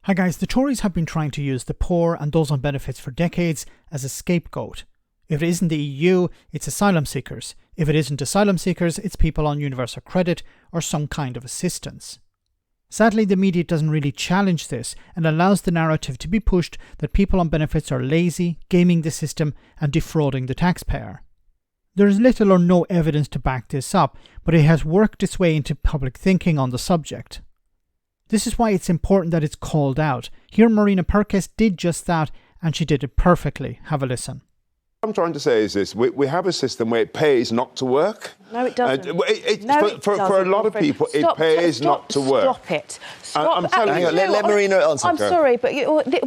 Hi guys, the Tories have been trying to use the poor and those on benefits for decades as a scapegoat. If it isn't the EU, it's asylum seekers. If it isn't asylum seekers, it's people on universal credit or some kind of assistance. Sadly, the media doesn't really challenge this and allows the narrative to be pushed that people on benefits are lazy, gaming the system and defrauding the taxpayer. There is little or no evidence to back this up, but it has worked its way into public thinking on the subject. This is why it's important that it's called out. Here Marina Purkiss did just that, and she did it perfectly. Have a listen. What I'm trying to say is this: we have a system where it pays not to work. No, it doesn't. For a lot of people, it pays not to work. Stop it. Stop. I'm telling you. Let Marina answer. I'm sorry, but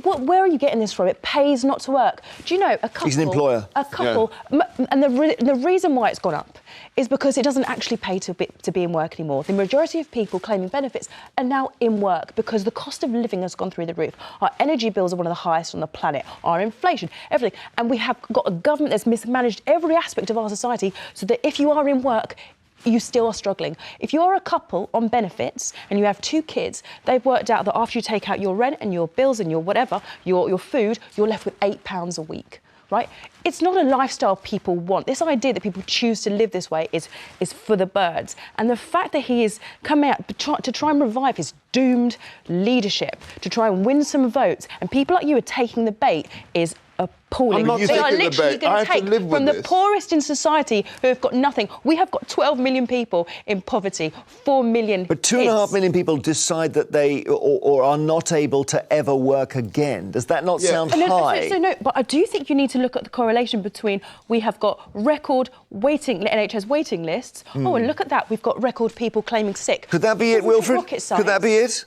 where are you getting this from? It pays not to work. Do you know a couple? He's an employer. A couple, and the reason why it's gone up is because it doesn't actually pay to be in work anymore. The majority of people claiming benefits are now in work because the cost of living has gone through the roof. Our energy bills are one of the highest on the planet. Our inflation, everything, and we have got a government that's mismanaged every aspect of our society, so that if you are in work, you still are struggling. If you're a couple on benefits and you have 2 kids, they've worked out that after you take out your rent and your bills and your whatever, your food, you're left with £8 a week, right? It's not a lifestyle people want. This idea that people choose to live this way is for the birds. And the fact that he is coming out to try and revive his doomed leadership, to try and win some votes, and people like you are taking the bait is appalling. They are literally going to take from the poorest in society who have got nothing. We have got 12 million people in poverty, 4 million But 2.5 million people decide that they or are not able to ever work again. Does that not sound high? No, but I do think you need to look at the correlation between we have got record NHS waiting lists. Oh, and look at that, we've got record people claiming sick. Could that be it, Wilfred? Could that be it?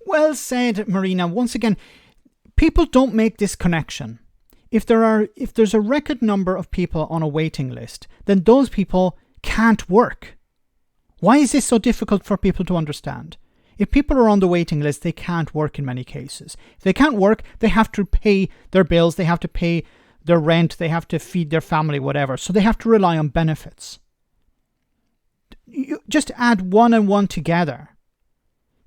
Well said, Marina. Once again, people don't make this connection. If there's a record number of people on a waiting list, then those people can't work. Why is this so difficult for people to understand? If people are on the waiting list, they can't work in many cases. If they can't work, they have to pay their bills, they have to pay their rent, they have to feed their family, whatever. So they have to rely on benefits. You just add one and one together.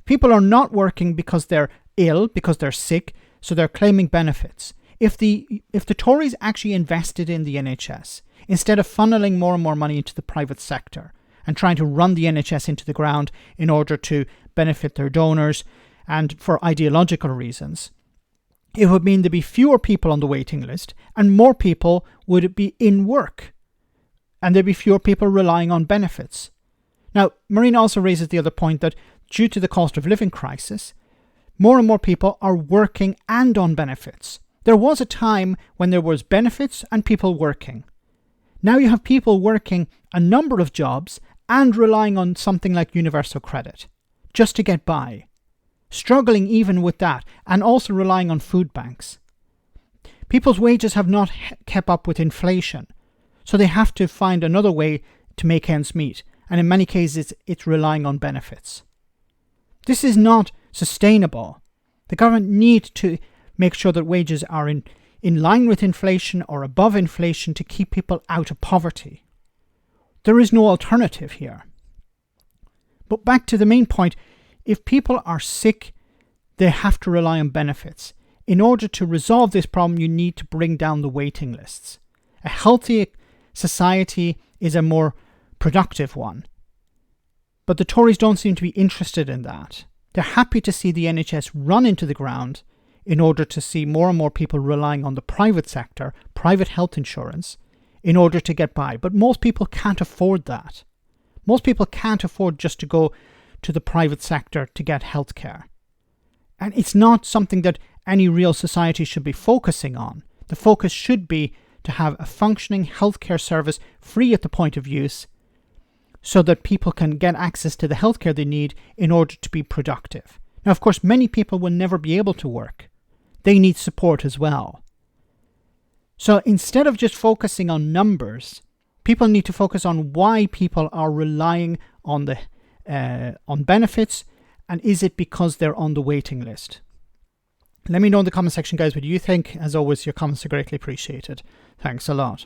People are not working because they're ill, because they're sick, so they're claiming benefits. If the Tories actually invested in the NHS, instead of funneling more and more money into the private sector and trying to run the NHS into the ground in order to benefit their donors and for ideological reasons, it would mean there'd be fewer people on the waiting list and more people would be in work. And there'd be fewer people relying on benefits. Now, Marina also raises the other point that due to the cost of living crisis, more and more people are working and on benefits. There was a time when there was benefits and people working. Now you have people working a number of jobs and relying on something like universal credit just to get by, struggling even with that, and also relying on food banks. People's wages have not kept up with inflation, so they have to find another way to make ends meet, and in many cases it's relying on benefits. This is not sustainable. The government needs to make sure that wages are in line with inflation or above inflation to keep people out of poverty. There is no alternative here. But back to the main point, if people are sick, they have to rely on benefits. In order to resolve this problem, you need to bring down the waiting lists. A healthy society is a more productive one. But the Tories don't seem to be interested in that. They're happy to see the NHS run into the ground in order to see more and more people relying on the private sector, private health insurance, in order to get by. But most people can't afford that. Most people can't afford just to go to the private sector to get healthcare. And it's not something that any real society should be focusing on. The focus should be to have a functioning healthcare service free at the point of use so that people can get access to the healthcare they need in order to be productive. Now, of course, many people will never be able to work. They need support as well. So instead of just focusing on numbers, people need to focus on why people are relying on benefits, and is it because they're on the waiting list? Let me know in the comment section, guys, what you think. As always, your comments are greatly appreciated. Thanks a lot.